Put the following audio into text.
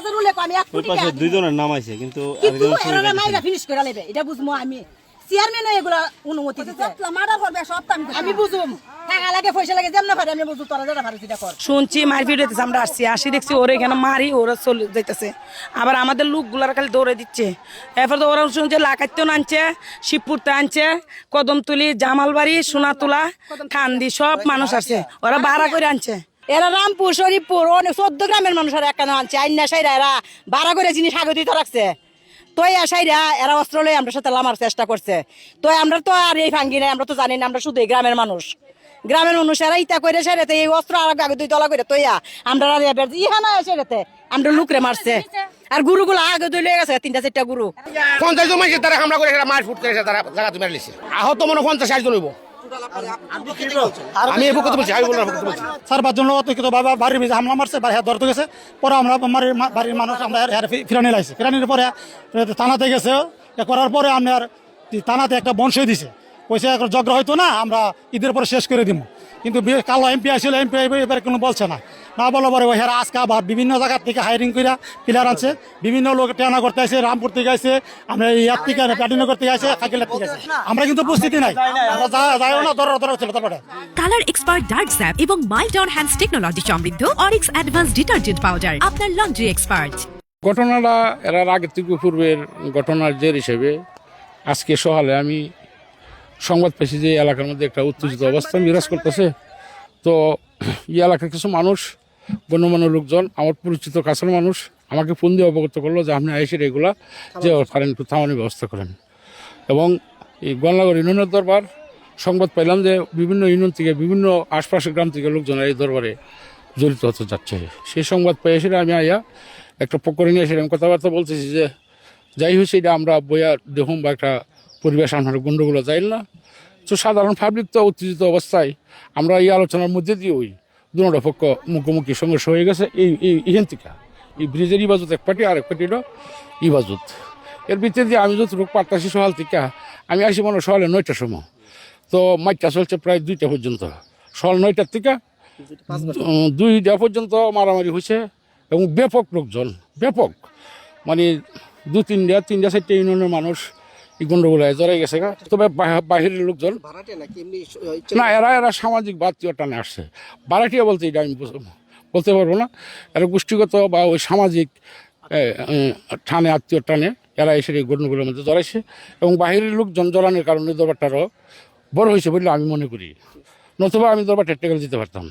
বাজার উলে আমি 1 কোটি টাকা দুইজনের নাম আছে কিন্তু এরা মাইরা ফিনিশ করে নেবে এটা বুঝমু আমি চেয়ারম্যান এগুলা অনুমতি দিতে মার্ডার করবে সব আমি বুঝুম টাকা লাগে পয়সা লাগে যেমন পারে আমি বুঝু তোরা যেটা পারে সেটা কর শুনছি মারপিট হইতেছে আমরা আসি দেখছি ওরা এখানে মারি ওরা চলে যাইতেছে আবার আমাদের লোকগুলার খালি দৌড়ে দিচ্ছে এরপর তো ওরা শুনছে লাকাইতেও আনছে শিবপুরতে আনছে কদমতলি জামালবাড়ি সোনাতুলা খান্দি সব মানুষ আছে ওরা ভাড়া করে আনছে এরা রামপুর শরীফপুর অনেক 14 গ্রামের মানুষেরা এখানে আনছে আইনা সাইরা এরা ভাড়া করে জিনিস আগতিত রাখছে তোই আসাইরা এরা অস্ত্র লয়ে আমরা সাথে লামার চেষ্টা করছে তো আমরা তো আর এই ভাঙ্গি নাই আমরা তো জানি না আমরা শুধু এই গ্রামের মানুষ এরা ইটা করে সেরেতে এই অস্ত্র আর আগে দুই তলা করে তৈয়া আমরা ইহানা সেরেতে আমরা লুকরে মারছে আর গুরুগুলো আগে দুই লয়ে গেছে 3-4টা গুরু 50 জন মাইকে তারা হামলা করে মার ফুট করে তারা জায়গা তুমি মারলিছে আহত মনে 50-60 জন হইব আমি এই বকতে বলছি আমি বললাম বকতে বলছি 4-5 জন লোক তো বাবা বাড়ির ভিতরে হামলা মারছে বাড়ি হাত ধরতে গেছে পরে আমরা বাড়ির মানুষ আমরা ফিরানি লাইছি ফিরানির পরে থানাতে গেছে করার পরে আপনার থানাতে একটা বংশই দিছে পয়সা জগ্র হয়তো না আমরা ঈদের পরে শেষ করে দিব কিন্তু কালো এমপি আসছিল এমপি এবার কোনো বলছে না বলার পরে ওই আজকে আবার বিভিন্ন জায়গার থেকে হায়ারিং করে প্লেয়ার আনছে বিভিন্ন লোক টেনা করতে আসে রামপুর থেকে আসে আমরা ইয়ার থেকে প্যাটিনগর থেকে আসে খাকিলার থেকে আসে আমরা কিন্তু উপস্থিতি নাই আমরা যাইও না দর ছিল তারপরে কালার এক্সপার্ট ডার্ক স্যাপ এবং মাইল্ড অন হ্যান্ডস টেকনোলজি সমৃদ্ধ অরিক্স অ্যাডভান্স ডিটারজেন্ট পাউডার আপনার লন্ড্রি এক্সপার্ট ঘটনাটা এর আগে থেকে পূর্বের ঘটনার জের হিসেবে আজকে সকালে আমি সংবাদ পেয়েছি যে এলাকার মধ্যে একটা উত্তেজিত অবস্থা বিরাজ করতেছে তো এই এলাকার কিছু মানুষ গণ্যমান্য লোকজন আমার পরিচিত কাছের মানুষ আমাকে ফোন দিয়ে অবগত করলো যে আপনি এসে এগুলা যে পারেন একটু থামানোর ব্যবস্থা করেন এবং এই গণনগর ইউনিয়নের দরবার সংবাদ পাইলাম যে বিভিন্ন ইউনিয়ন থেকে বিভিন্ন আশপাশের গ্রাম থেকে লোকজন এই দরবারে জড়িত হতে যাচ্ছে সেই সংবাদ পেয়ে এসে আমি আইয়া একটা পক্ষ নিয়ে এসে আমি কথাবার্তা বলতেছি যে যাই হয়েছে এটা আমরা বইয়া দেখুন বা একটা পরিবেশ আপনার গণ্ডগোল যাই না তো সাধারণ পাবলিক তো উত্তেজিত অবস্থায় আমরা এই আলোচনার মধ্যে দিয়ে ওই দুটো পক্ষ মুখোমুখি সংঘর্ষ হয়ে গেছে এইখান থেকে এই ব্রিজের ইবাজত এক পার্টি আর এক পার্টিরও ইবাজত এর ভিতরে দিয়ে আমি যতটুকু পারতাছি সকাল থেকে আমি আসি মনে সকালে 9টার সময় তো মাইকটা চলছে প্রায় 2টা পর্যন্ত সকাল 9টার থেকে 2টা পর্যন্ত মারামারি হয়েছে এবং ব্যাপক লোকজন ব্যাপক মানে 2-3টা ইউনিয়নের মানুষ এই গন্ডগোলায় জড়াই গেছে তবে বাহিরের লোকজন না এরা সামাজিক বাত্মীয় টানে আসছে বারাটিয়া বলতে এটা আমি বলতে পারবো না এরা গোষ্ঠীগত বা ওই সামাজিক টানে আত্মীয় টানে এরা এসে এই গন্ডগোলের মধ্যে জড়াইছে এবং বাহিরের লোকজন জড়ানোর কারণে দরবারটারও বড় হয়েছে বলে আমি মনে করি নতুবা আমি দরবার টেকনিক্যাল দিতে পারতাম